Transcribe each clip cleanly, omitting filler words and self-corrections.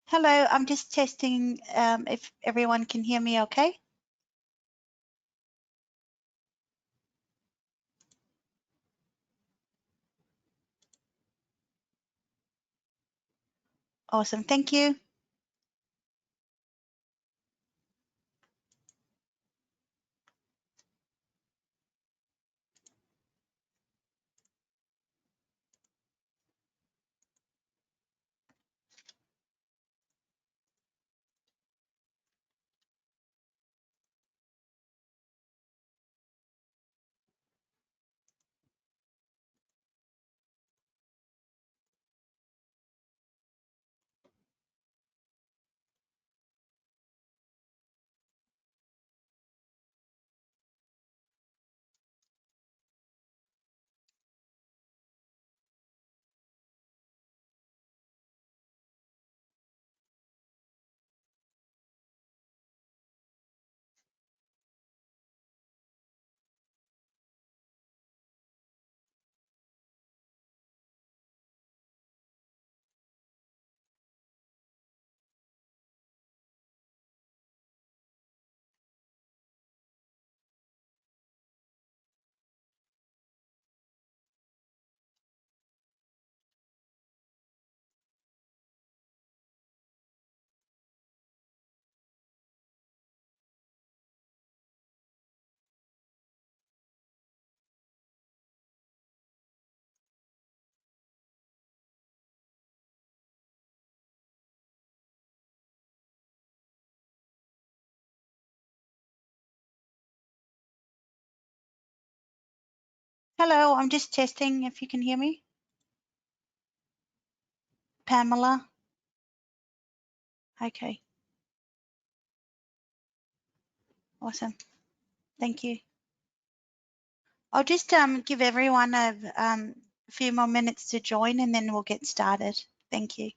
Hello, I'm just testing if everyone can hear me okay. Awesome, thank you. Hello, I'm just testing if you can hear me. Pamela. Okay, awesome. Thank you. I'll just give everyone a few more minutes to join and then we'll get started. Thank you.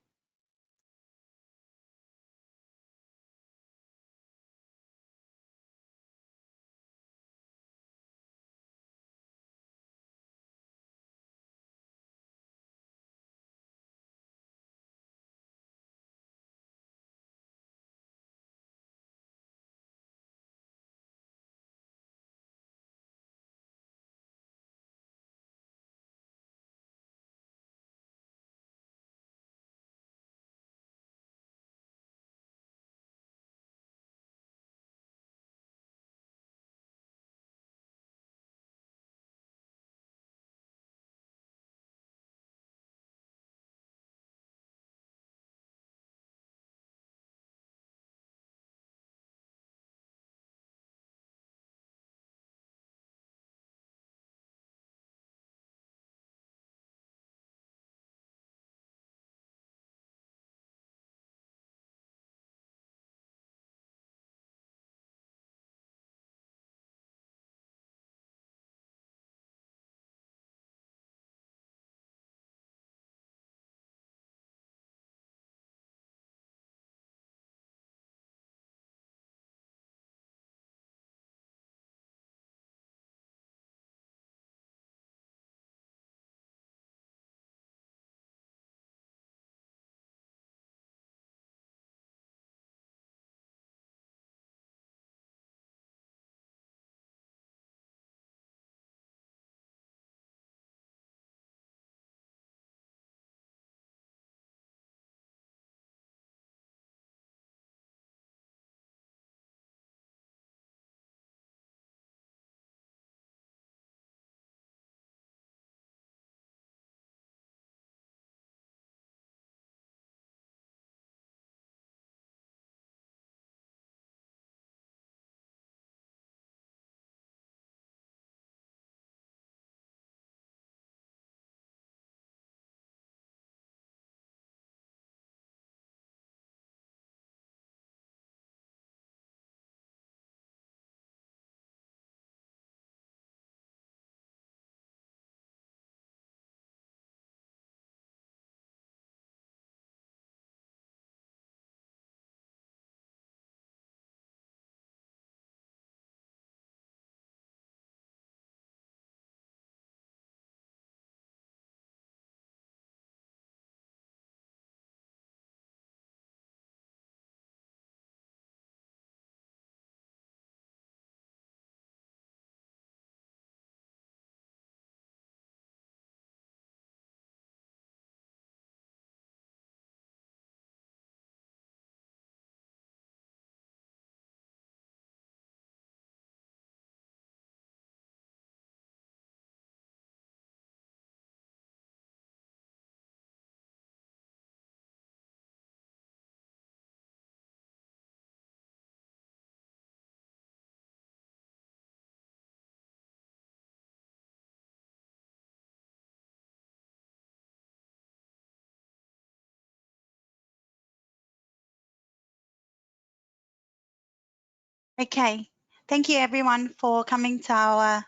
Okay, thank you everyone for coming to our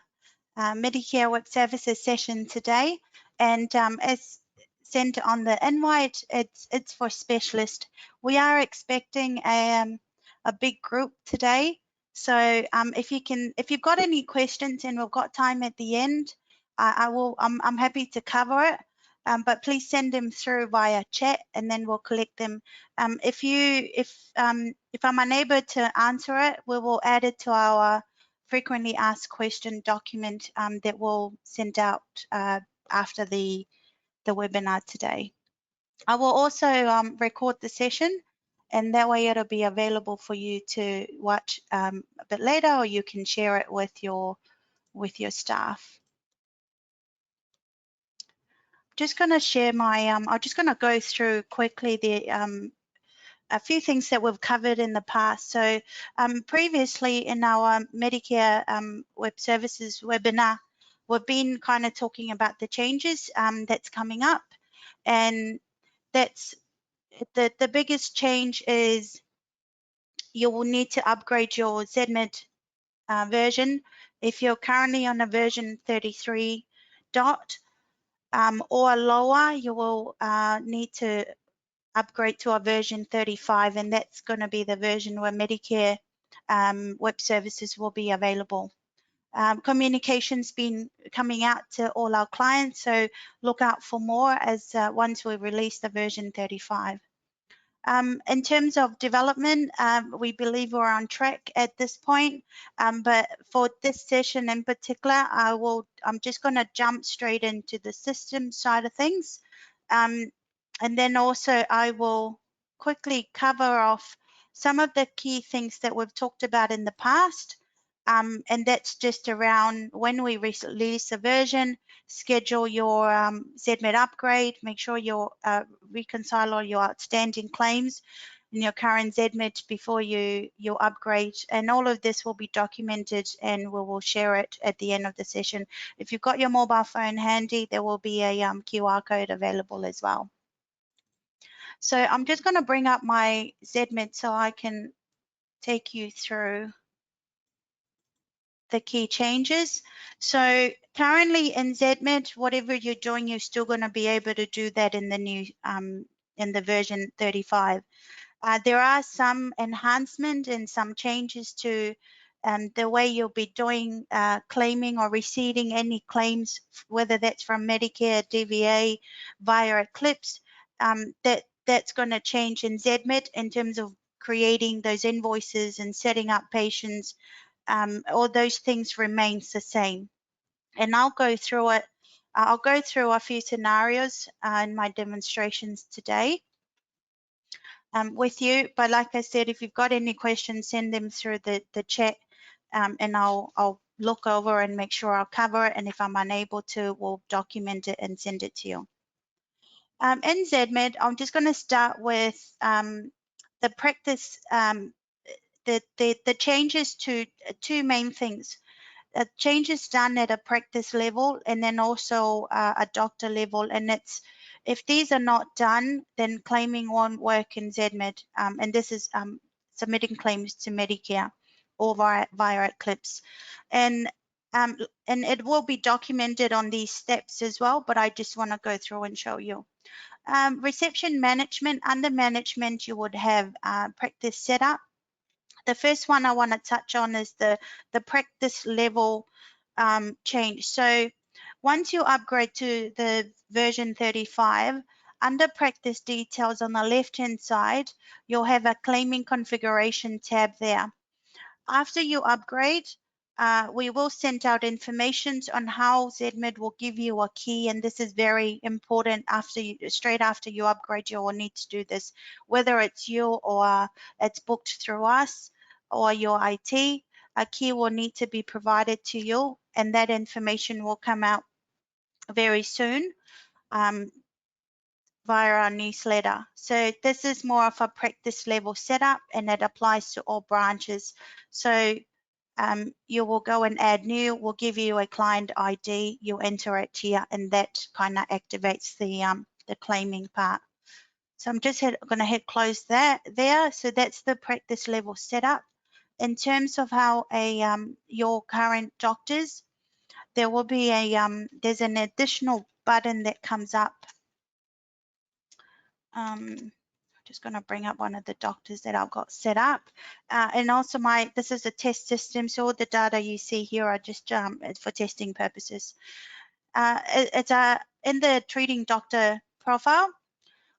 Medicare Web Services session today. And as sent on the invite, it's for specialists. We are expecting a big group today. So if you've got any questions and we've got time at the end, I'm happy to cover it. But please send them through via chat and then we'll collect them. If I'm unable to answer it, we will add it to our frequently asked question document that we'll send out after the webinar today. I will also record the session, and that way it'll be available for you to watch a bit later, or you can share it with your staff. Just going to share my, I'm just going to go through quickly the a few things that we've covered in the past. So previously in our Medicare Web Services webinar, we've been kind of talking about the changes that's coming up, and that's the biggest change is you will need to upgrade your ZMID version. If you're currently on a version 33 dot or lower, you will need to upgrade to a version 35, and that's going to be the version where Medicare web services will be available. Communication's been coming out to all our clients, so look out for more as once we release the version 35. In terms of development, we believe we're on track at this point, but for this session in particular, I'm just going to jump straight into the system side of things. And then also I will quickly cover off some of the key things that we've talked about in the past. And that's just around when we release a version, schedule your ZMID upgrade, make sure you reconcile all your outstanding claims in your current ZMID before you upgrade. And all of this will be documented and we will share it at the end of the session. If you've got your mobile phone handy, there will be a QR code available as well. So I'm just going to bring up my ZMID so I can take you through the key changes. So currently in ZMID, whatever you're doing, you're still going to be able to do that in the new in the version 35. There are some enhancement and some changes to the way you'll be doing claiming or receiving any claims, whether that's from Medicare, DVA, via Eclipse. That's going to change in ZMID in terms of creating those invoices and setting up patients. All those things remains the same. And I'll go through it. I'll go through a few scenarios in my demonstrations today with you. But like I said, if you've got any questions, send them through the chat and I'll look over and make sure I'll cover it. And if I'm unable to, we'll document it and send it to you. In ZMID, I'm just going to start with the practice, the changes to two main things. Changes done at a practice level and then also a doctor level, and it's if these are not done, then claiming won't work in ZMID, and this is submitting claims to Medicare or via Eclipse, and it will be documented on these steps as well, but I just want to go through and show you. Reception management. Under management, you would have practice setup. The first one I want to touch on is the practice level change. So once you upgrade to the version 35, under practice details on the left hand side, you'll have a claiming configuration tab there. After you upgrade, we will send out information on how ZMID will give you a key, and this is very important. Straight after you upgrade, you will need to do this, whether it's you or it's booked through us or your IT. A key will need to be provided to you, and that information will come out very soon via our newsletter. So this is more of a practice level setup, and it applies to all branches. So you will go and add new, we'll give you a client ID, you enter it here, and that kind of activates the claiming part. So I'm just going to hit close that there. So that's the practice level setup. in terms of how your current doctors, there will be there's an additional button that comes up. Just going to bring up one of the doctors that I've got set up. And also this is a test system, so all the data you see here are just for testing purposes. It's in the treating doctor profile.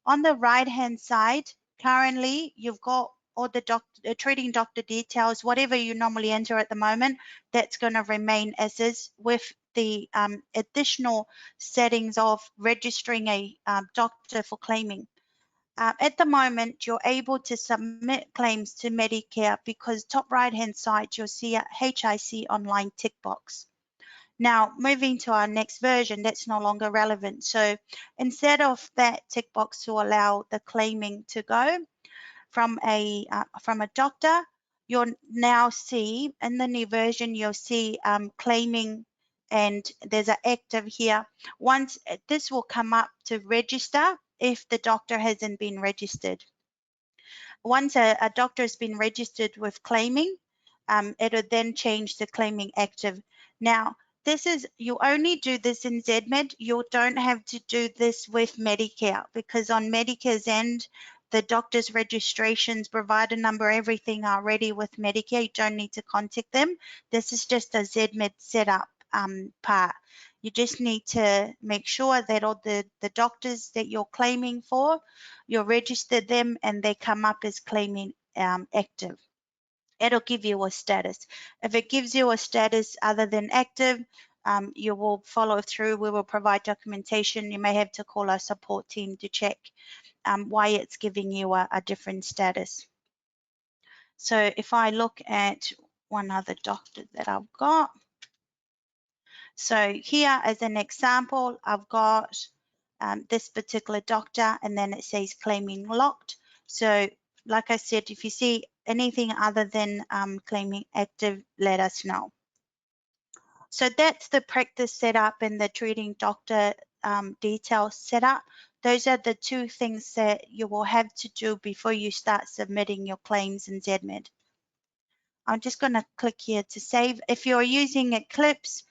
On the right-hand side, currently you've got all the treating doctor details, whatever you normally enter at the moment, that's going to remain as is, with the additional settings of registering a doctor for claiming. At the moment, you're able to submit claims to Medicare because top right-hand side, you'll see a HIC online tick box. Now, moving to our next version, that's no longer relevant. So instead of that tick box to allow the claiming to go from a doctor, you'll now see in the new version, you'll see claiming, and there's an active here. Once this will come up to register if the doctor hasn't been registered. Once a doctor has been registered with claiming, it'll then change the claiming active. Now, you only do this in ZMed. You don't have to do this with Medicare, because on Medicare's end, the doctor's registrations, provider number, everything are ready with Medicare. You don't need to contact them. This is just a ZMed setup part. You just need to make sure that all the doctors that you're claiming for, you register them and they come up as claiming active. It'll give you a status. If it gives you a status other than active, you will follow through. We will provide documentation. You may have to call our support team to check why it's giving you a different status. So if I look at one other doctor that I've got, so here as an example, I've got this particular doctor, and then it says claiming locked. So like I said, if you see anything other than claiming active, let us know. So that's the practice setup and the treating doctor details setup. Those are the two things that you will have to do before you start submitting your claims in ZMed. I'm just going to click here to save. If you're using Eclipse,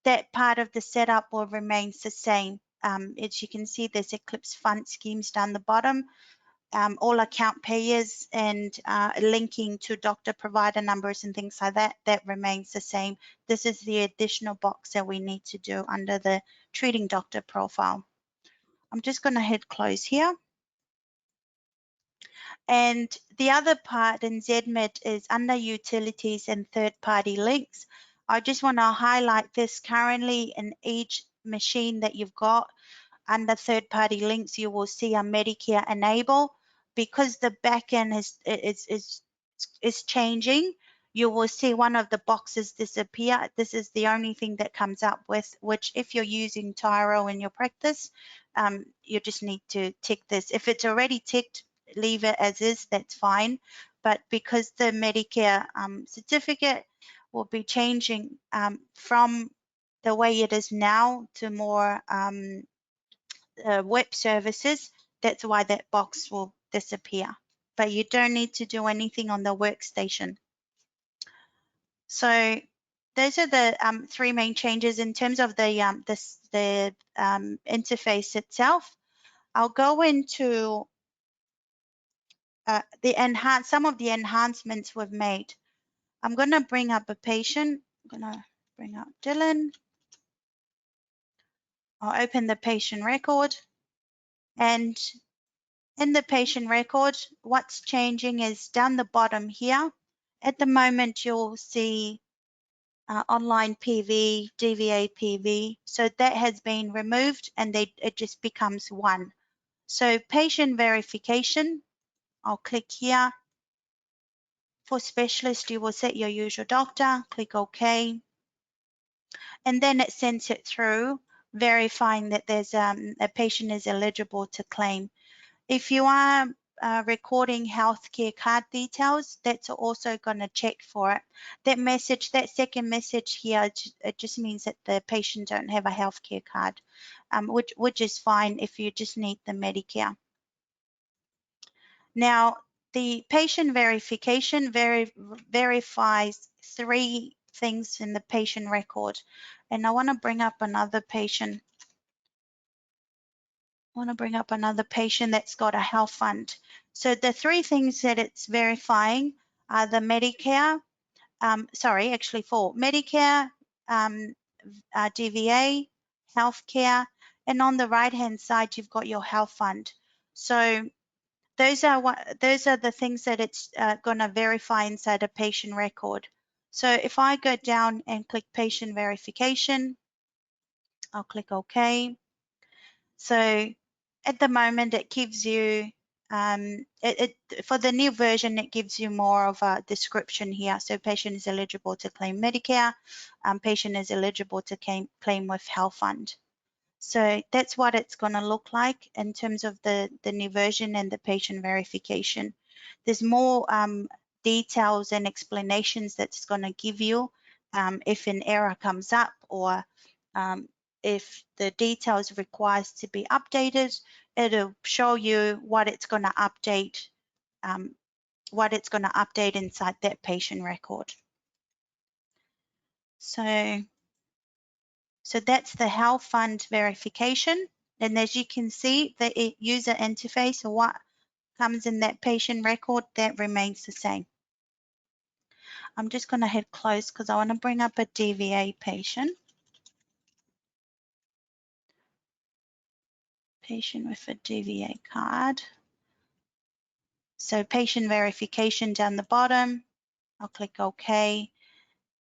that part of the setup will remain the same. As you can see, there's Eclipse fund schemes down the bottom, all account payers, and linking to doctor provider numbers and things like that, that remains the same. This is the additional box that we need to do under the treating doctor profile. I'm just going to hit close here. And the other part in ZMed is under utilities and third-party links. I just want to highlight this. Currently in each machine that you've got under third-party links, you will see a Medicare enable. Because the backend is changing, you will see one of the boxes disappear. This is the only thing that comes up with, which if you're using Tyro in your practice, you just need to tick this. If it's already ticked, leave it as is, that's fine. But because the Medicare certificate will be changing from the way it is now to more web services, that's why that box will disappear. But you don't need to do anything on the workstation. So those are the three main changes in terms of the interface itself. I'll go into some of the enhancements we've made. I'm going to bring up a patient. I'm going to bring up Dylan. I'll open the patient record, and in the patient record, what's changing is down the bottom here. At the moment, you'll see online PV, DVA PV. So that has been removed, and it just becomes one. So patient verification, I'll click here. For specialist, you will set your usual doctor, click OK. And then it sends it through, verifying that there's a patient is eligible to claim. If you are recording healthcare card details, that's also going to check for it. That second message here, it just means that the patient don't have a healthcare card, which is fine if you just need the Medicare. Now, the patient verification verifies 3 things in the patient record. And I want to bring up another patient. That's got a health fund. So the 3 things that it's verifying are the Medicare, actually 4, Medicare, DVA, healthcare, and on the right-hand side, you've got your health fund. So those are the things that it's going to verify inside a patient record. So if I go down and click patient verification, I'll click OK. So at the moment, it gives you, for the new version, it gives you more of a description here. So patient is eligible to claim Medicare. Patient is eligible to claim with health fund. So that's what it's going to look like in terms of the new version and the patient verification. There's more details and explanations that's going to give you if an error comes up, or if the details requires to be updated. It'll show you what it's going to update, inside that patient record. So that's the health fund verification. And as you can see, the user interface, or what comes in that patient record, that remains the same. I'm just going to hit close because I want to bring up a DVA patient. Patient with a DVA card. So patient verification down the bottom. I'll click OK.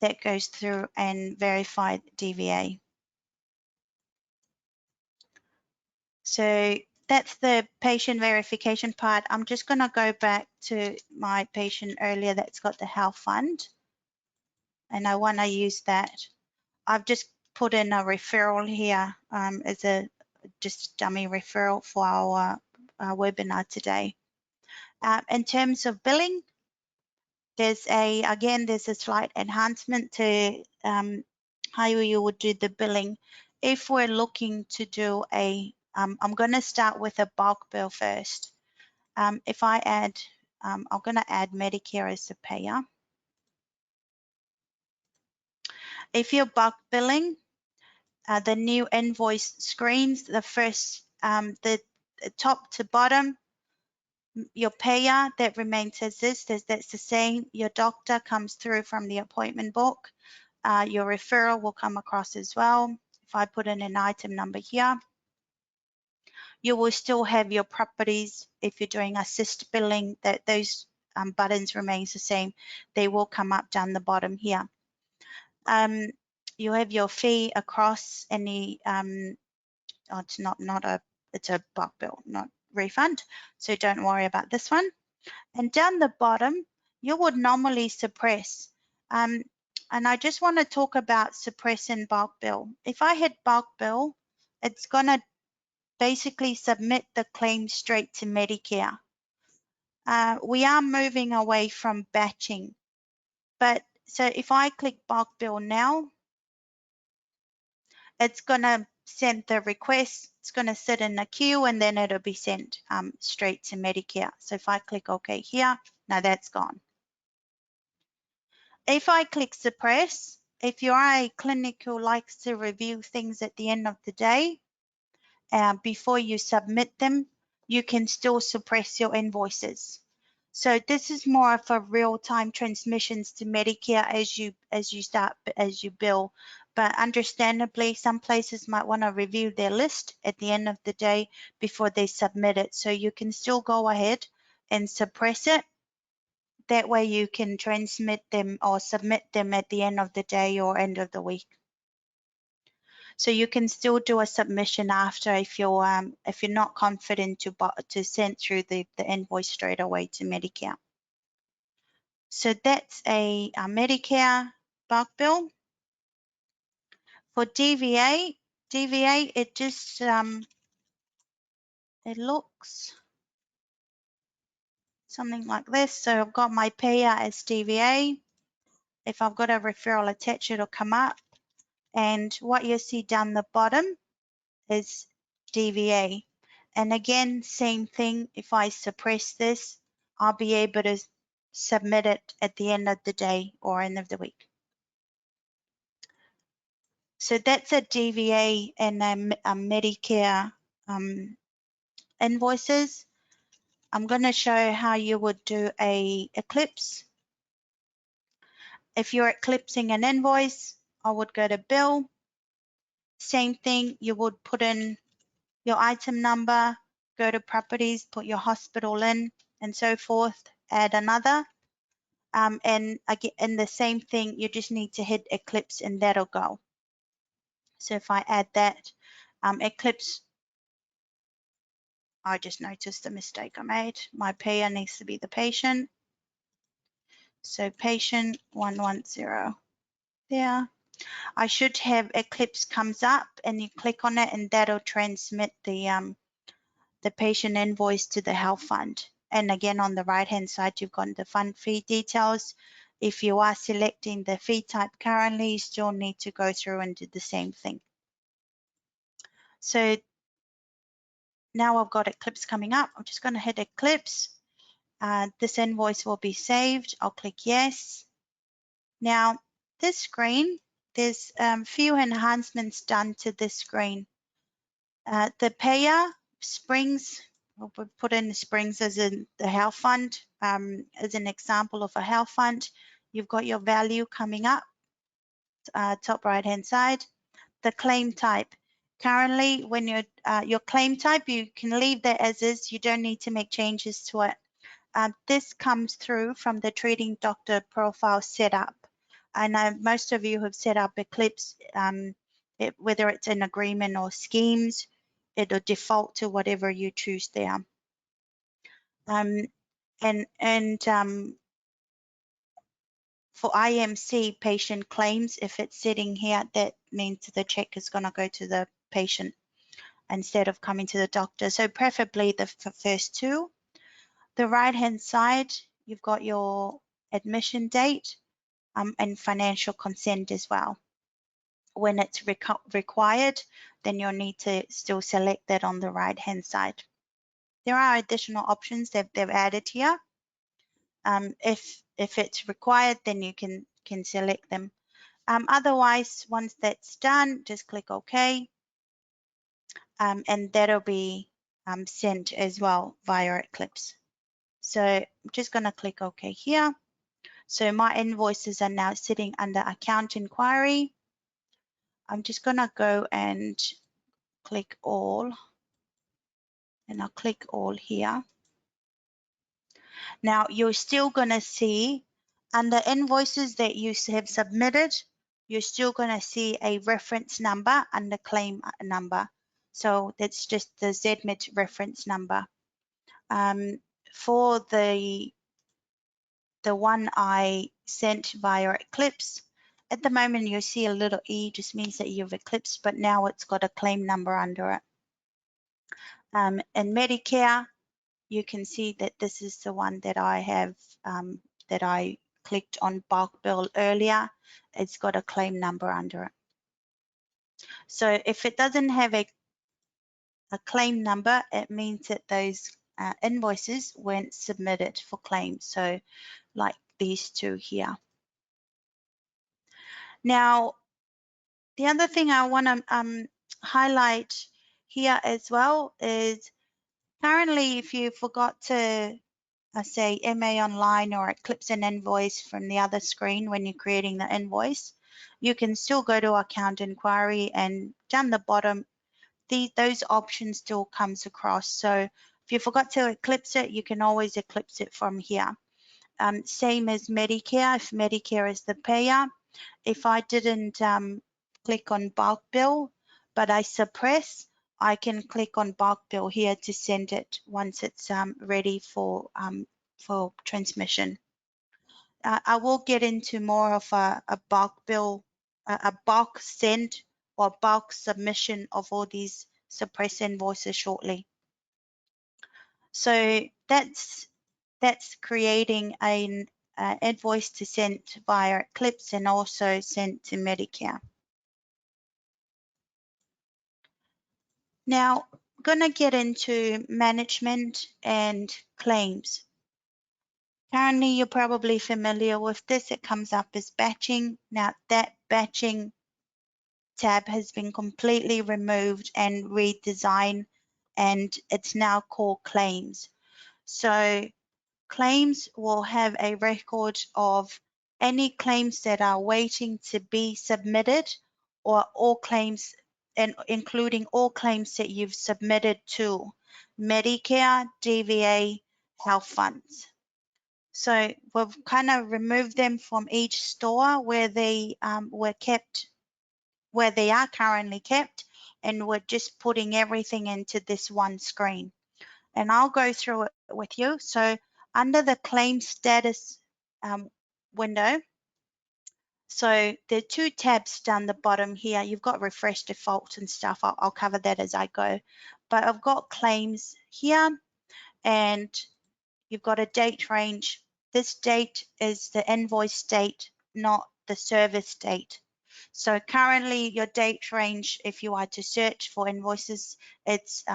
That goes through and verify DVA. So that's the patient verification part. I'm just going to go back to my patient earlier that's got the health fund, and I want to use that. I've just put in a referral here as a just dummy referral for our webinar today. In terms of billing, there's a slight enhancement to how you would do the billing. If we're looking to do I'm going to start with a bulk bill first. If I add, I'm going to add Medicare as a payer. If you're bulk billing, the new invoice screens, the first, the top to bottom, your payer, that remains as this, that's the same. Your doctor comes through from the appointment book. Your referral will come across as well. If I put in an item number here, you will still have your properties. If you're doing assist billing, that those buttons remains the same. They will come up down the bottom here. You have your fee across any, it's a bulk bill, not refund. So don't worry about this one. And down the bottom, you would normally suppress. And I just want to talk about suppress and bulk bill. If I hit bulk bill, it's going to basically submit the claim straight to Medicare. We are moving away from batching. But so if I click bulk bill now, it's going to send the request. It's going to sit in a queue, and then it'll be sent straight to Medicare. So if I click OK here, now that's gone. If I click suppress, if you are a clinic who likes to review things at the end of the day, before you submit them, you can still suppress your invoices. So this is more of a real-time transmissions to Medicare as you bill. But understandably, some places might want to review their list at the end of the day before they submit it. So you can still go ahead and suppress it. That way you can transmit them or submit them at the end of the day or end of the week. So you can still do a submission after if you're not confident to send through the invoice straight away to Medicare. So that's a Medicare bulk bill. For DVA, it just it looks something like this. So I've got my payer as DVA. If I've got a referral attached, it'll come up. And what you see down the bottom is DVA. And again, same thing, if I suppress this, I'll be able to submit it at the end of the day or end of the week. So that's a DVA and a Medicare invoices. I'm going to show how you would do a Eclipse. If you're eclipsing an invoice, I would go to bill. Same thing, you would put in your item number, go to properties, put your hospital in, and so forth, add another. And again, and the same thing, you just need to hit Eclipse and that'll go. So if I add that, Eclipse, I just noticed a mistake I made. My payer needs to be the patient. So patient 110 there. I should have Eclipse comes up and you click on it and that'll transmit the patient invoice to the health fund. And again, on the right hand side, you've got the fund fee details. If you are selecting the fee type currently, you still need to go through and do the same thing. So now I've got Eclipse coming up. I'm just going to hit Eclipse. This invoice will be saved. I'll click yes. Now this screen, there's few enhancements done to this screen. The payer Springs, we'll put in Springs as in the health fund, as an example of a health fund. You've got your value coming up, top right hand side. The claim type. Currently, when your claim type, you can leave that as is. You don't need to make changes to it. This comes through from the treating doctor profile setup. I know most of you have set up Eclipse, whether it's an agreement or schemes, it'll default to whatever you choose there. For IMC patient claims, if it's sitting here, that means the check is going to go to the patient instead of coming to the doctor. So preferably the first two. The right-hand side, you've got your admission date and financial consent as well. When it's required, then you'll need to still select that on the right-hand side. There are additional options that they've added here. If it's required, then you can select them. Otherwise, once that's done, just click OK, and that'll be sent as well via Eclipse. So I'm just going to click OK here. So my invoices are now sitting under account inquiry. I'm just going to go and click all, and I'll click all here. Now you're still going to see under invoices that you have submitted, you're still going to see a reference number and the claim number. So that's just the ZMIT reference number. For the one I sent via Eclipse, at the moment you see a little E, just means that you've eclipsed, but now it's got a claim number under it. In Medicare, you can see that this is the one that I have, that I clicked on bulk bill earlier. It's got a claim number under it. So if it doesn't have a claim number, it means that those invoices weren't submitted for claim. So like these two here. Now, the other thing I want to highlight here as well is currently if you forgot to say MA online or Eclipse an invoice from the other screen when you're creating the invoice, you can still go to account inquiry and down the bottom, those options still comes across. So if you forgot to Eclipse it, you can always Eclipse it from here. Same as Medicare, if Medicare is the payer. If I didn't click on bulk bill, but I suppress, I can click on bulk bill here to send it once it's ready for transmission. I will get into more of a bulk bill, a bulk send or bulk submission of all these suppress invoices shortly. So that's creating an invoice to send via Eclipse and also sent to Medicare. Now, I'm going to get into management and claims. Currently, you're probably familiar with this. It comes up as batching. Now that batching tab has been completely removed and redesigned, and it's now called claims. So claims will have a record of any claims that are waiting to be submitted, or all claims, and including all claims that you've submitted to Medicare, DVA, health funds. So we've kind of removed them from each store where they were kept, where they are currently kept, and we're just putting everything into this one screen. And I'll go through it with you. So under the claim status window, so there are two tabs down the bottom here. You've got refresh default and stuff. I'll cover that as I go. But I've got claims here, and you've got a date range. This date is the invoice date, not the service date. So currently your date range, if you are to search for invoices, it's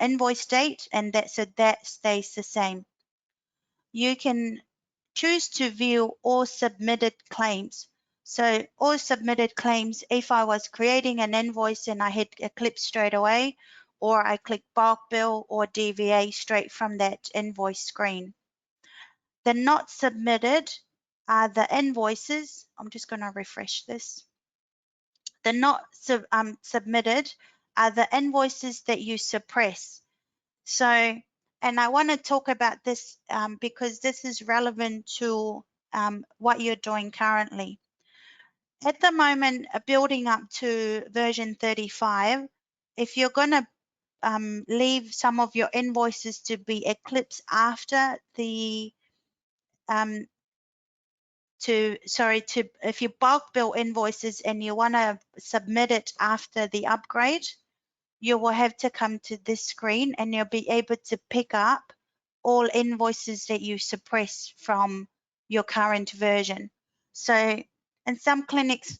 invoice date, and so that stays the same. You can choose to view all submitted claims. So all submitted claims, if I was creating an invoice and I hit Eclipse straight away, or I click bulk bill or DVA straight from that invoice screen. The not submitted are the invoices. I'm just going to refresh this. The not submitted are the invoices that you suppress. So, and I want to talk about this because this is relevant to what you're doing currently. At the moment, building up to version 35, if you're going to leave some of your invoices to be Eclipse after the if you bulk bill invoices and you want to submit it after the upgrade, you will have to come to this screen and you'll be able to pick up all invoices that you suppress from your current version. So in some clinics,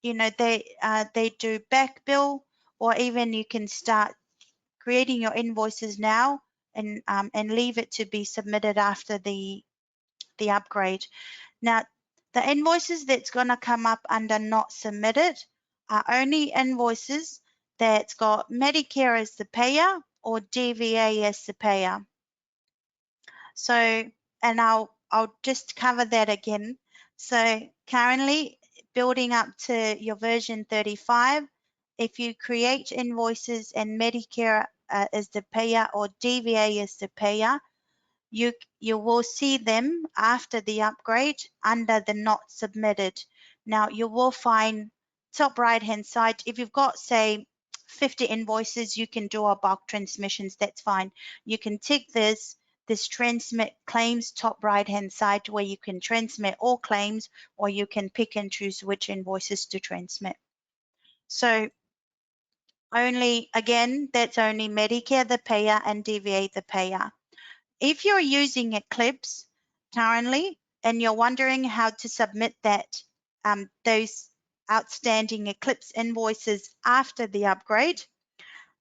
they do back bill, or even you can start creating your invoices now and leave it to be submitted after the upgrade. Now, the invoices that's going to come up under not submitted are only invoices that's got Medicare as the payer or DVA as the payer. So, and I'll just cover that again. So currently building up to your version 35, if you create invoices and Medicare as the payer or DVA as the payer, you will see them after the upgrade under the not submitted. Now you will find top right hand side, if you've got say 50 invoices, you can do our bulk transmissions, that's fine. You can tick this transmit claims top right hand side where you can transmit all claims, or you can pick and choose which invoices to transmit. So only, again, that's only Medicare the payer and DVA the payer. If you're using Eclipse currently and you're wondering how to submit those outstanding Eclipse invoices after the upgrade,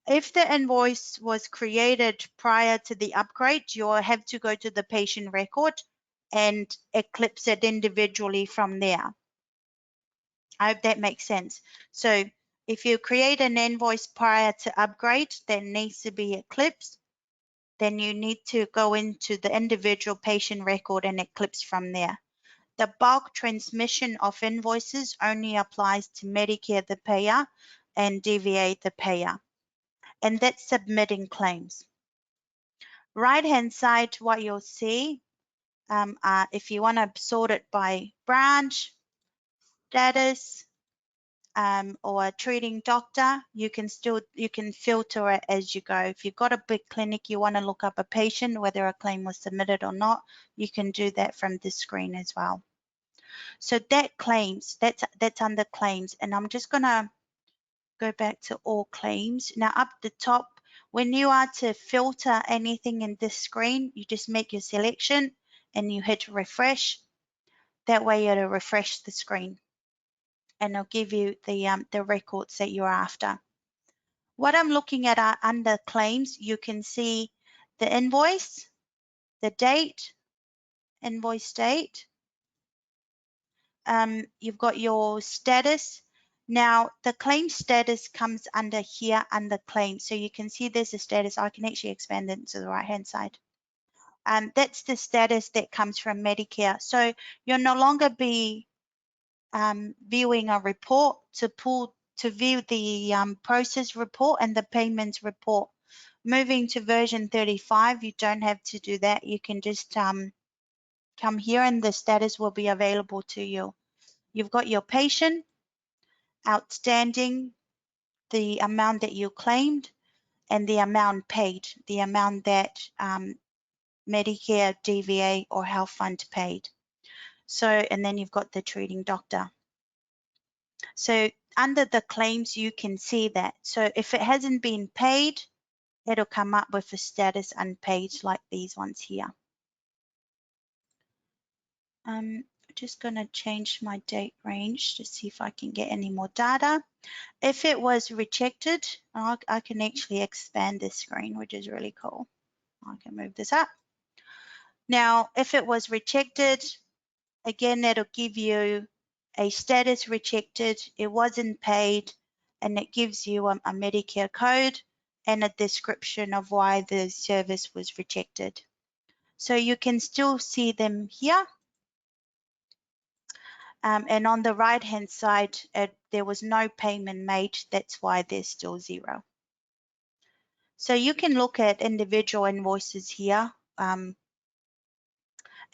if the invoice was created prior to the upgrade, you'll have to go to the patient record and Eclipse it individually from there. I hope that makes sense. So if you create an invoice prior to upgrade that needs to be Eclipsed, then you need to go into the individual patient record and Eclipse from there. The bulk transmission of invoices only applies to Medicare the payer and DVA the payer, and that's submitting claims. Right hand side, what you'll see, if you want to sort it by branch, status, or treating doctor, you can filter it as you go. If you've got a big clinic, you want to look up a patient, whether a claim was submitted or not, you can do that from this screen as well. So that claims, that's under claims, and I'm just gonna go back to all claims. Now up the top, when you are to filter anything in this screen, you just make your selection and you hit refresh. That way it'll refresh the screen and it'll give you the records that you're after. What I'm looking at are under claims, you can see the invoice, the date, invoice date. You've got your status. Now the claim status comes under here under claim. So you can see there's a status. I can actually expand it to the right hand side. That's the status that comes from Medicare. So you'll no longer be viewing a report to view the process report and the payments report. Moving to version 35, you don't have to do that. You can just come here and the status will be available to you. You've got your patient, outstanding, the amount that you claimed, and the amount paid, the amount that Medicare, DVA, or health fund paid. So, and then you've got the treating doctor. So under the claims, you can see that. So if it hasn't been paid, it'll come up with a status unpaid like these ones here. Just going to change my date range to see if I can get any more data. If it was rejected, I can actually expand this screen, which is really cool. I can move this up. Now, if it was rejected, again, it'll give you a status rejected, it wasn't paid, and it gives you a Medicare code and a description of why the service was rejected. So you can still see them here. And on the right hand side, there was no payment made. That's why there's still 0. So you can look at individual invoices here. And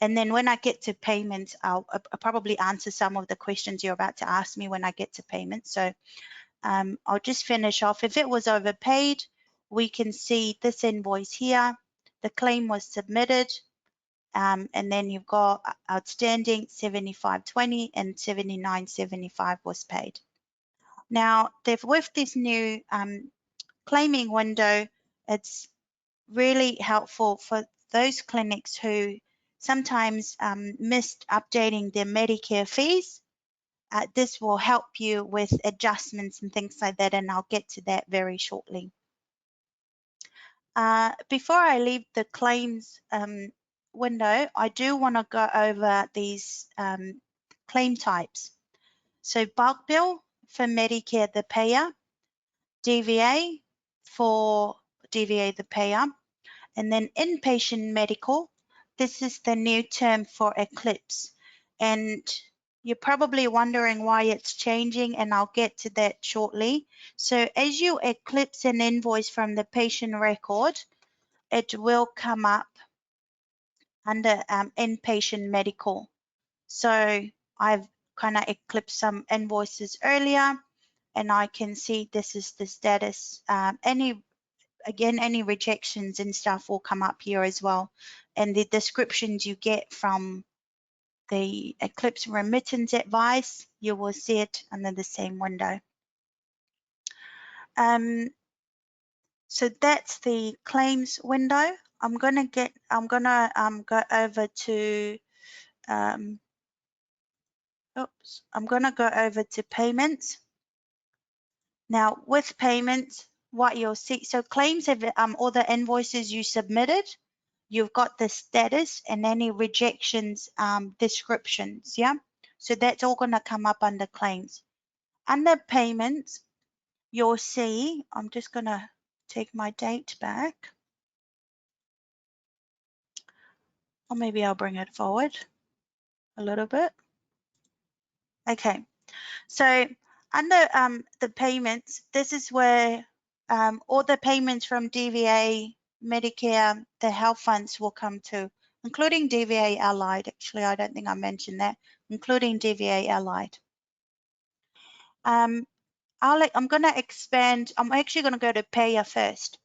then when I get to payments, I'll probably answer some of the questions you're about to ask me when I get to payments. So I'll just finish off. If it was overpaid, we can see this invoice here. The claim was submitted. And then you've got outstanding 75.20 and 79.75 was paid. Now, with this new claiming window, it's really helpful for those clinics who sometimes missed updating their Medicare fees. This will help you with adjustments and things like that, and I'll get to that very shortly. Before I leave the claims window, I do want to go over these claim types. So bulk bill for Medicare, the payer, DVA for DVA, the payer, and then inpatient medical. This is the new term for Eclipse. And you're probably wondering why it's changing, and I'll get to that shortly. So as you eclipse an invoice from the patient record, it will come up under inpatient medical. So I've kind of eclipsed some invoices earlier, and I can see this is the status. Any rejections and stuff will come up here as well. And the descriptions you get from the Eclipse remittance advice, you will see it under the same window. So that's the claims window. I'm gonna go over to payments. Now with payments, what you'll see, so claims have all the invoices you submitted. You've got the status and any rejections descriptions, yeah? So that's all going to come up under claims. Under payments, you'll see, I'm just going to take my date back. Or maybe I'll bring it forward a little bit. Okay, so under the payments, this is where all the payments from DVA, Medicare, the health funds will come to, including DVA Allied. Actually, I don't think I mentioned that, including DVA Allied. I'm going to expand. I'm actually going to go to payer first.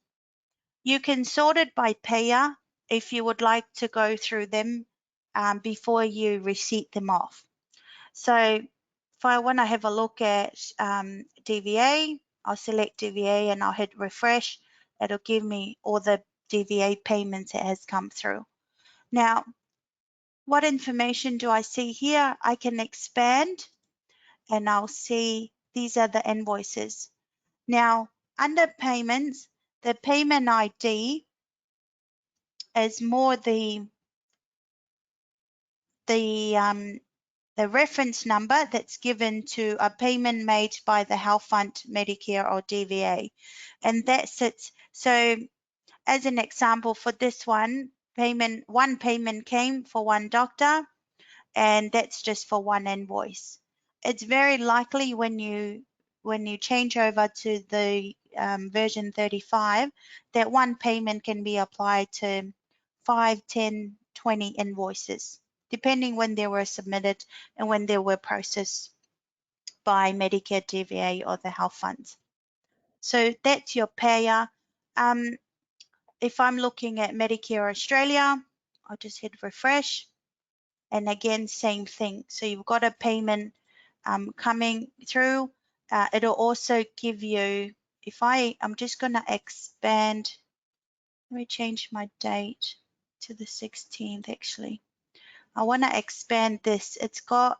You can sort it by payer if you would like to go through them before you receipt them off. So if I want to have a look at DVA, I'll select DVA and I'll hit refresh. It'll give me all the DVA payments that has come through. Now, what information do I see here? I can expand and I'll see these are the invoices. Now, under payments, the payment ID is more the the reference number that's given to a payment made by the health fund, Medicare or DVA, and that sits. So as an example for this one payment came for one doctor, and that's just for one invoice. It's very likely when you change over to the version 35 that one payment can be applied to 5, 10, 20 invoices, depending when they were submitted and when they were processed by Medicare, DVA, or the health funds. So that's your payer. If I'm looking at Medicare Australia, I'll just hit refresh. And again, same thing. So you've got a payment coming through. It'll also give you, I'm just going to expand. Let me change my date to the 16th actually. I want to expand this. It's got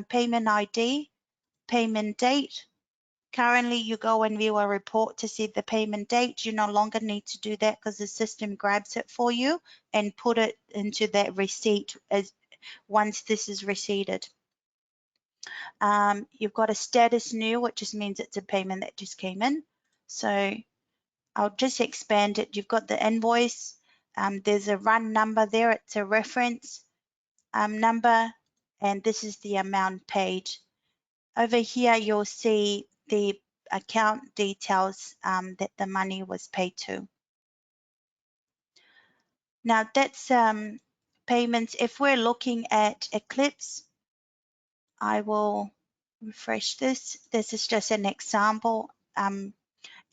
payment ID, payment date. Currently, you go and view a report to see the payment date. You no longer need to do that because the system grabs it for you and put it into that receipt as once this is receipted. You've got a status new, which just means it's a payment that just came in. So I'll just expand it. You've got the invoice. There's a run number there. It's a reference number, and this is the amount paid. Over here, you'll see the account details that the money was paid to. Now that's payments. If we're looking at Eclipse, I will refresh this. This is just an example.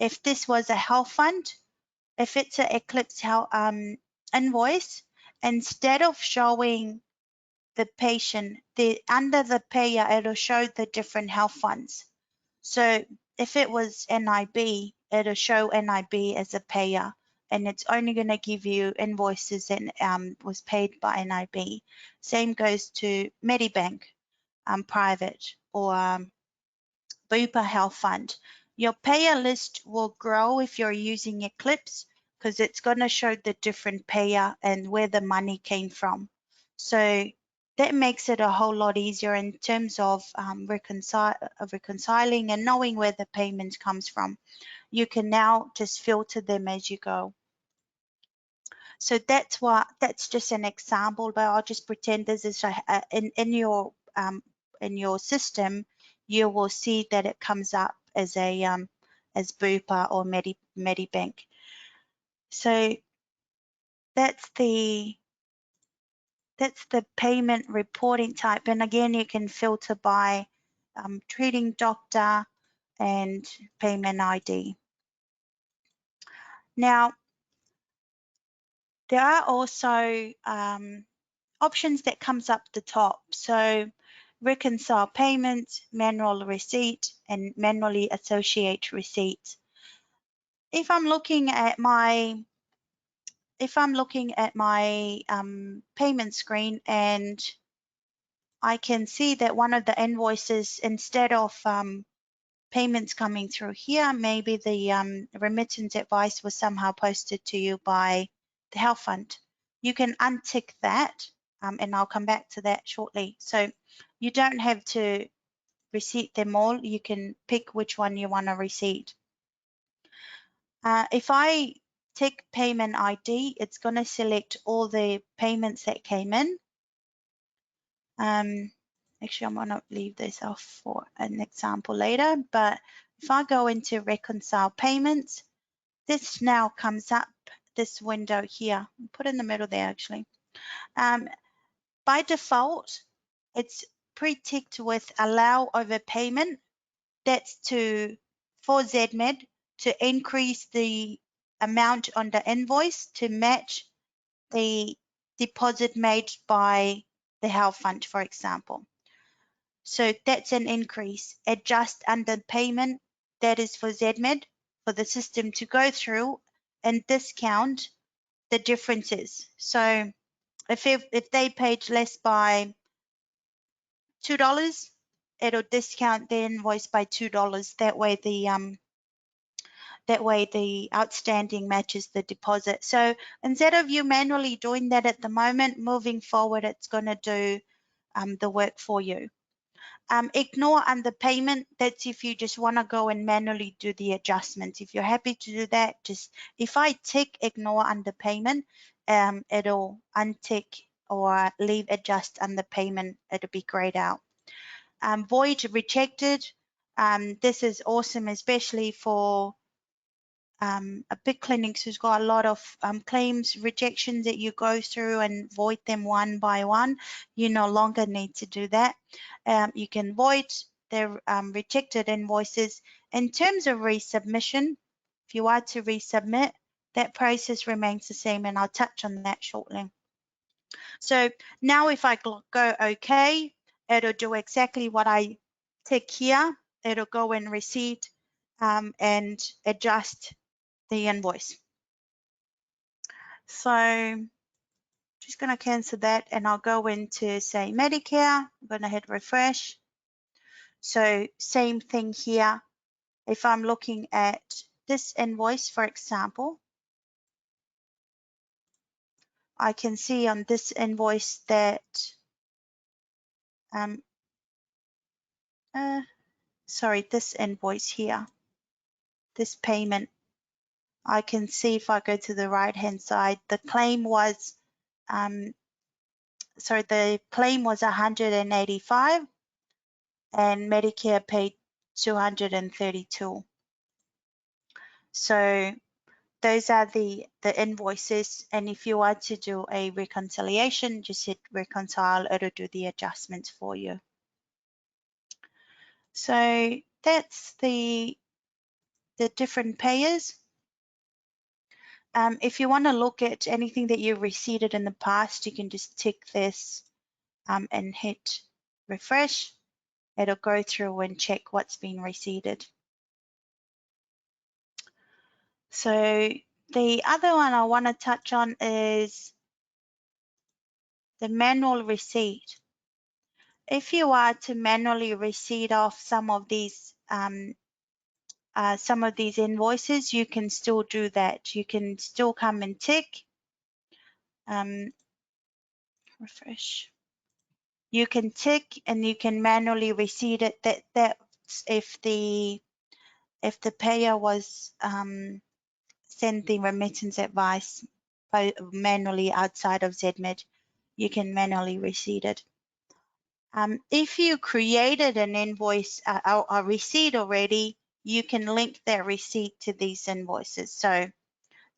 If this was a health fund, if it's an Eclipse invoice, instead of showing the patient, under the payer, it'll show the different health funds. So if it was NIB, it'll show NIB as a payer, and it's only going to give you invoices that was paid by NIB. Same goes to Medibank, private, or Bupa Health Fund. Your payer list will grow if you're using Eclipse because it's going to show the different payer and where the money came from. So that makes it a whole lot easier in terms of reconciling and knowing where the payment comes from. You can now just filter them as you go. So that's just an example, but I'll just pretend this is in your system. You will see that it comes up as a as Bupa or Medibank. So that's the payment reporting type, and again you can filter by treating doctor and payment ID. Now there are also options that comes up the top. So reconcile payments, manual receipt, and manually associate receipts. If I'm looking at my payment screen and I can see that one of the invoices, instead of payments coming through here, maybe the remittance advice was somehow posted to you by the health fund. You can untick that, and I'll come back to that shortly. So you don't have to receipt them all. You can pick which one you want to receipt. If I tick payment ID, it's going to select all the payments that came in. Actually, I'm going to leave this off for an example later, but if I go into Reconcile Payments, this now comes up, this window here. Put in the middle there, actually. By default, it's pre-ticked with Allow Overpayment. That's for ZMed to increase the amount on the invoice to match the deposit made by the health fund, for example. So that's an increase. Adjust underpayment, that is for ZMed, for the system to go through and discount the differences. So if they paid less by $2, it'll discount the invoice by $2. That way the outstanding matches the deposit. So instead of you manually doing that at the moment, moving forward, it's going to do the work for you. Ignore underpayment. That's if you just want to go and manually do the adjustments. If you're happy to do that, just if I tick ignore underpayment, it'll untick or leave adjust underpayment. It'll be grayed out. Void rejected. This is awesome, especially for a big clinic who's got a lot of claims rejections that you go through and void them one by one. You no longer need to do that. You can void the rejected invoices. In terms of resubmission, if you are to resubmit, that process remains the same, and I'll touch on that shortly. So now if I go OK, it'll do exactly what I tick here. It'll go and receipt and adjust the invoice. So just going to cancel that, and I'll go into, say, Medicare. I'm going to hit refresh. So same thing here. If I'm looking at this invoice, for example, I can see on this invoice that this invoice here, this payment, I can see if I go to the right hand side, the claim was the claim was 185 and Medicare paid 232. So those are the invoices, and if you want to do a reconciliation, just hit reconcile. It'll do the adjustments for you. So that's the different payers. If you want to look at anything that you receipted in the past, you can just tick this and hit refresh. It'll go through and check what's been receipted. So the other one I want to touch on is the manual receipt. If you are to manually receipt off some of these invoices, you can still do that. You can still come and tick. Refresh. You can tick and you can manually receipt it. That's if the payer was sending remittance advice manually outside of ZMID, you can manually receipt it. If you created an invoice or a receipt already, you can link that receipt to these invoices. So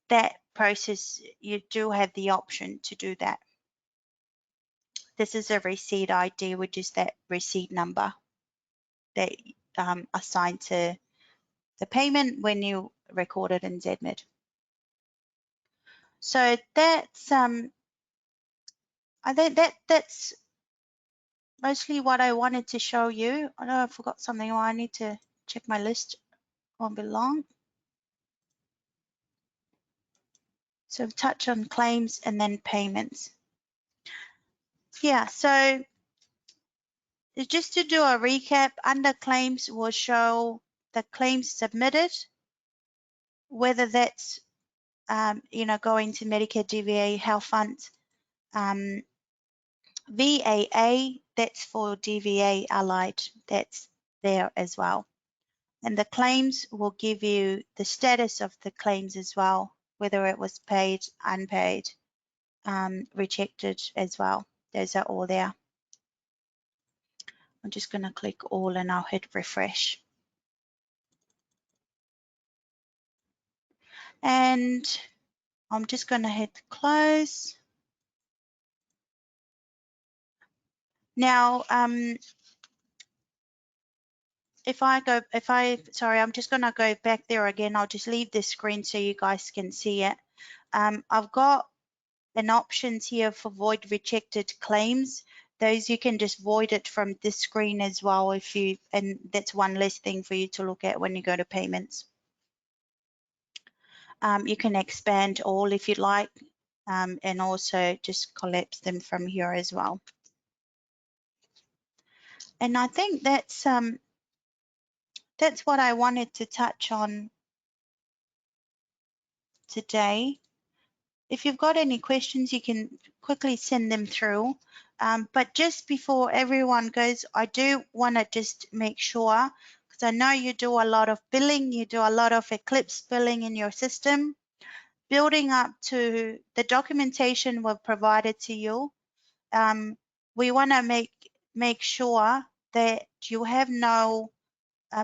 that process, you do have the option to do that. This is a receipt ID, which is that receipt number that assigned to the payment when you record it in ZMID. So that's I think that's mostly what I wanted to show you. I know I forgot something. I need to check my list. Won't be long. So touch on claims and then payments. Yeah, so just to do a recap, under claims will show the claims submitted, whether that's going to Medicare, DVA, health funds, VAA, that's for DVA allied, that's there as well. And the claims will give you the status of the claims as well, whether it was paid, unpaid, rejected as well. Those are all there. I'm just going to click all and I'll hit refresh. And I'm just going to hit close. Now, I'm just going to go back there again. I'll just leave this screen so you guys can see it. I've got an options here for void rejected claims. Those you can just void it from this screen as well and that's one less thing for you to look at when you go to payments. You can expand all if you'd like, and also just collapse them from here as well. And I think that's what I wanted to touch on today. If you've got any questions, you can quickly send them through. But just before everyone goes, I do want to just make sure, because I know you do a lot of billing, you do a lot of Eclipse billing in your system, building up to the documentation we've provided to you. We want to make sure that you have no,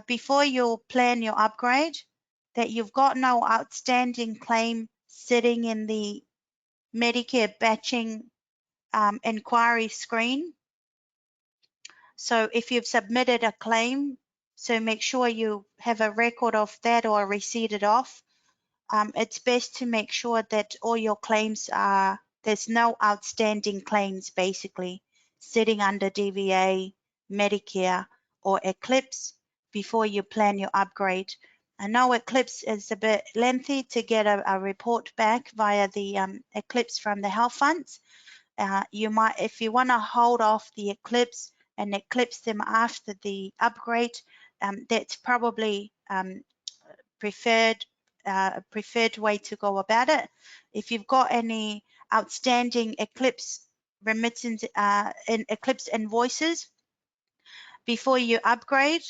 before you plan your upgrade, that you've got no outstanding claim sitting in the Medicare batching inquiry screen. So if you've submitted a claim, so make sure you have a record of that or receipt it off. It's best to make sure that all your claims are, there's no outstanding claims basically sitting under DVA, Medicare, or Eclipse before you plan your upgrade. I know Eclipse is a bit lengthy to get a report back via the Eclipse from the health funds. You might, if you want to hold off the Eclipse and Eclipse them after the upgrade, that's probably preferred way to go about it. If you've got any outstanding Eclipse remittance in Eclipse invoices before you upgrade,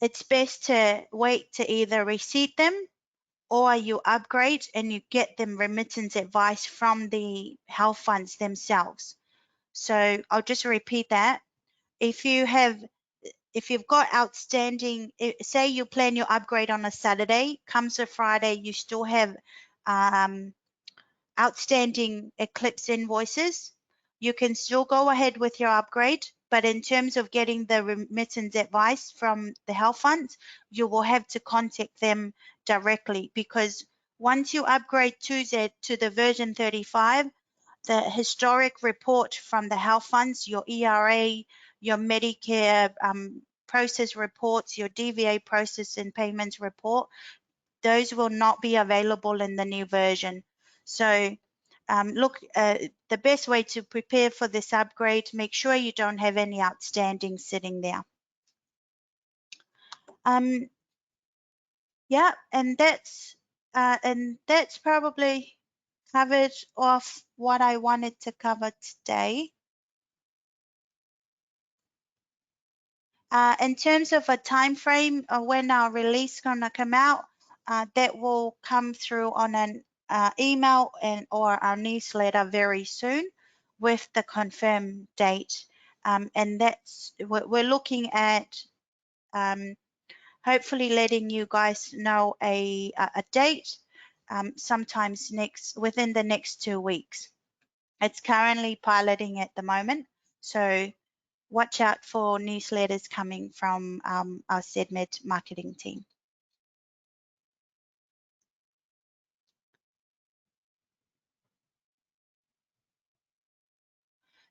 it's best to wait to either receipt them or you upgrade and you get them remittance advice from the health funds themselves. So I'll just repeat that. If you've got outstanding, say you plan your upgrade on a Saturday, comes a Friday, you still have outstanding Eclipse invoices, you can still go ahead with your upgrade. But in terms of getting the remittance advice from the health funds, you will have to contact them directly, because once you upgrade to the version 35, the historic report from the health funds, your ERA, your Medicare process reports, your DVA process and payments report, those will not be available in the new version. So the best way to prepare for this upgrade, make sure you don't have any outstanding sitting there. Yeah, and that's probably covered off what I wanted to cover today. In terms of a time frame when our release is going to come out, that will come through on an email or our newsletter very soon with the confirmed date. And that's, we're looking at hopefully letting you guys know a date sometimes within the next 2 weeks. It's currently piloting at the moment, so watch out for newsletters coming from our ZedMed marketing team.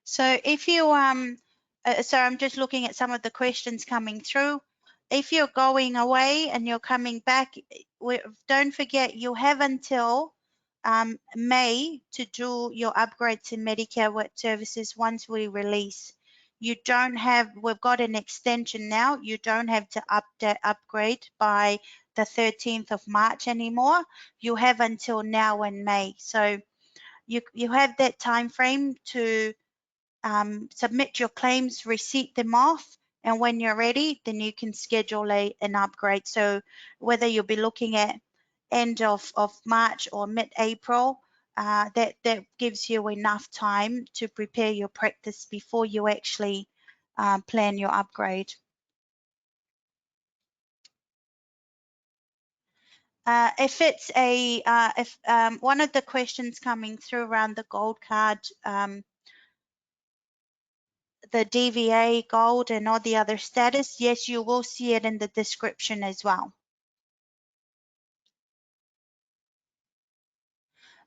So if you so I'm just looking at some of the questions coming through. If you're going away and you're coming back, don't forget you have until May to do your upgrades in Medicare services once we release. You don't have, we've got an extension now. You don't have to upgrade by the 13th of March anymore. You have until now in May. So you have that time frame to submit your claims, receipt them off, and when you're ready, then you can schedule an upgrade. So whether you'll be looking at end of March or mid-April, that gives you enough time to prepare your practice before you actually plan your upgrade. If it's if one of the questions coming through around the gold card, the DVA, gold, and all the other status, yes, you will see it in the description as well.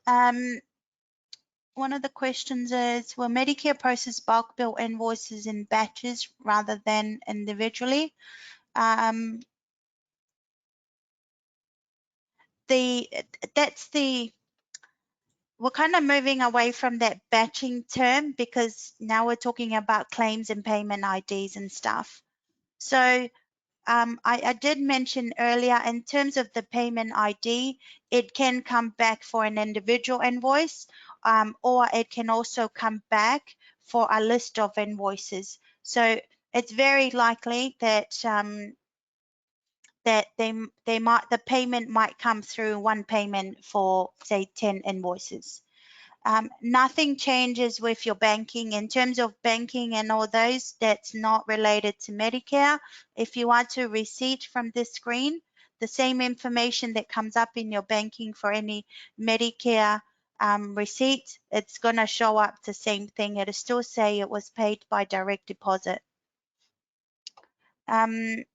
One of the questions is, will Medicare process bulk bill invoices in batches rather than individually? We're kind of moving away from that batching term, because now we're talking about claims and payment IDs and stuff. So I did mention earlier, in terms of the payment ID, it can come back for an individual invoice. or it can also come back for a list of invoices. So it's very likely that that the payment might come through one payment for say 10 invoices. Nothing changes with your banking. In terms of banking and all those, that's not related to Medicare. If you want to receipt from this screen, the same information that comes up in your banking for any Medicare receipt, it's going to show up the same thing. It'll still say it was paid by direct deposit. The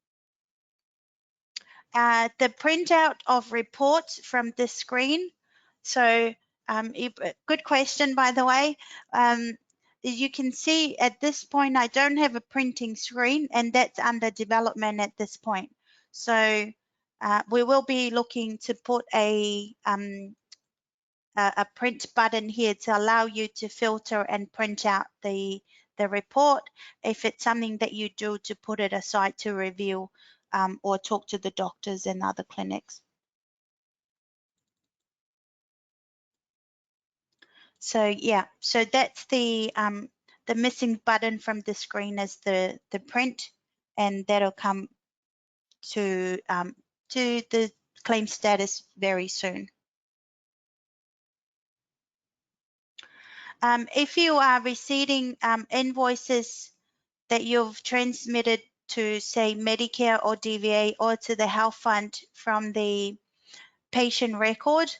printout of reports from this screen. So good question, by the way. As you can see at this point, I don't have a printing screen, and that's under development at this point. So we will be looking to put a print button here to allow you to filter and print out the report if it's something that you do to put it aside to review or talk to the doctors and other clinics. So yeah, so that's the missing button from the screen is the print, and that'll come to the claim status very soon. If you are receiving invoices that you've transmitted to say Medicare or DVA or to the health fund from the patient record,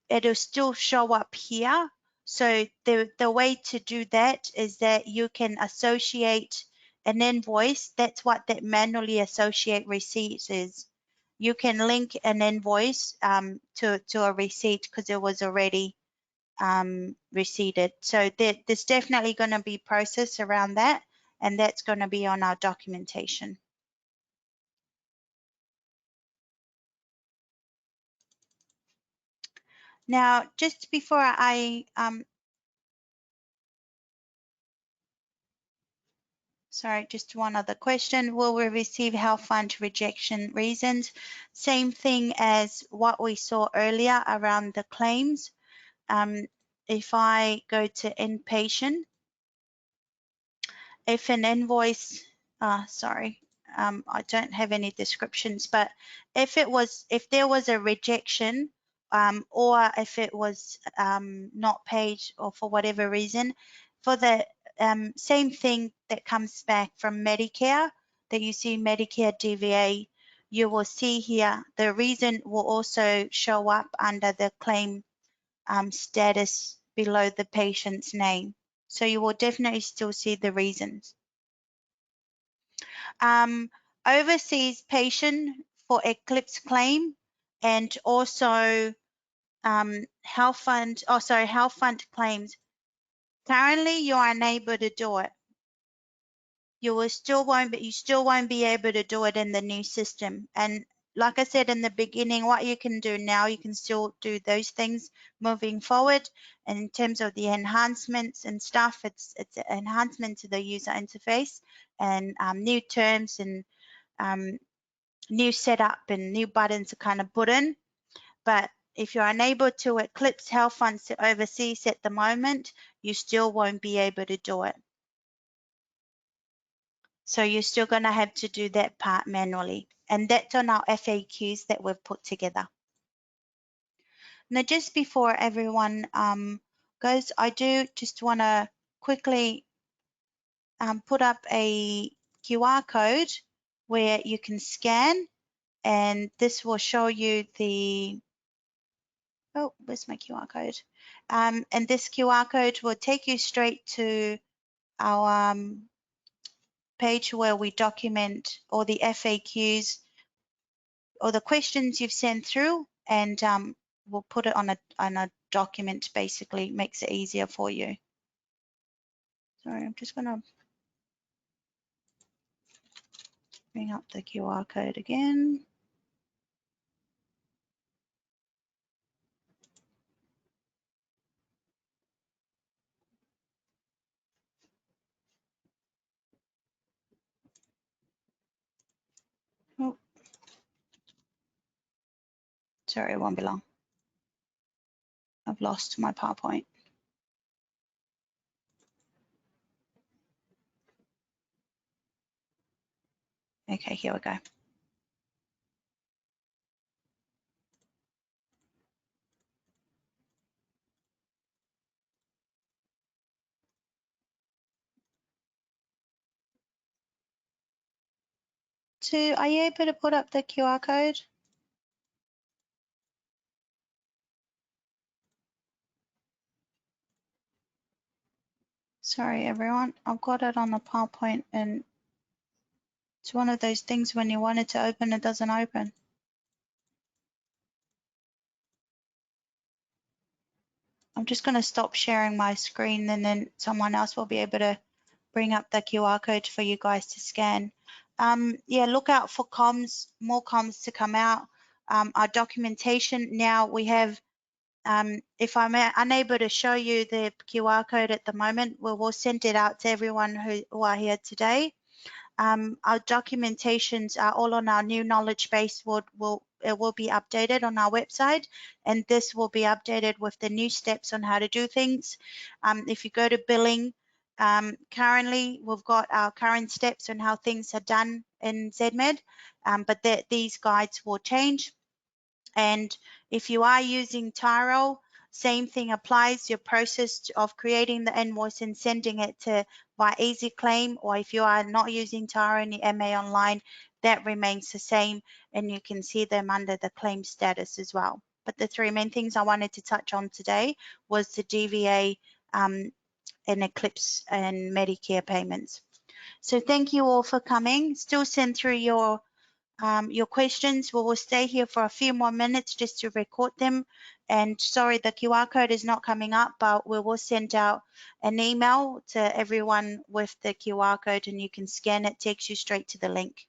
it'll still show up here. So the way to do that is that you can associate an invoice. That's what that manually associate receipts is. You can link an invoice to a receipt because it was already receipted. So there's definitely going to be process around that, and that's going to be on our documentation. Now, just before I sorry, just one other question. Will we receive health fund rejection reasons? Same thing as what we saw earlier around the claims. If I go to inpatient, if an invoice, sorry, I don't have any descriptions, but if there was a rejection, or if it was not paid or for whatever reason, for the same thing that comes back from Medicare, that you see Medicare DVA, you will see here the reason will also show up under the claim status below the patient's name. So you will definitely still see the reasons. Overseas patient for Eclipse claim, and also health fund claims. Currently, you are unable to do it. You still won't be able to do it in the new system. And like I said in the beginning, what you can do now, you can still do those things moving forward. And in terms of the enhancements and stuff, it's an enhancement to the user interface and new terms and new setup and new buttons to kind of put in. But if you're unable to Eclipse health funds overseas at the moment, you still won't be able to do it. So you're still going to have to do that part manually. And that's on our FAQs that we've put together. Now, just before everyone goes, I do just want to quickly put up a QR code where you can scan, and this will show you the, oh, where's my QR code? And this QR code will take you straight to our page where we document all the FAQs or the questions you've sent through, and we'll put it on a document. Basically, makes it easier for you. Sorry, I'm just gonna bring up the QR code again. Oh, sorry, it won't be long. I've lost my PowerPoint. Okay, here we go. So are you able to put up the QR code? Sorry, everyone. I've got it on the PowerPoint, and it's one of those things when you want it to open, it doesn't open. I'm just going to stop sharing my screen, and then someone else will be able to bring up the QR code for you guys to scan. Yeah, look out for comms, more comms to come out. Our documentation now, we have, if I'm unable to show you the QR code at the moment, we will send it out to everyone who are here today. Our documentations are all on our new knowledge base. It will be updated on our website, and this will be updated with the new steps on how to do things. If you go to billing, currently we've got our current steps on how things are done in ZMed, but these guides will change. And if you are using Tyro, same thing applies. Your process of creating the invoice and sending it to by Easy Claim, or if you are not using Tyro and your MA Online, that remains the same, and you can see them under the claim status as well. But the three main things I wanted to touch on today was the DVA and Eclipse and Medicare payments. So thank you all for coming. Still send through your questions. We will stay here for a few more minutes just to record them. And sorry, the QR code is not coming up, but we will send out an email to everyone with the QR code, and you can scan it, takes you straight to the link.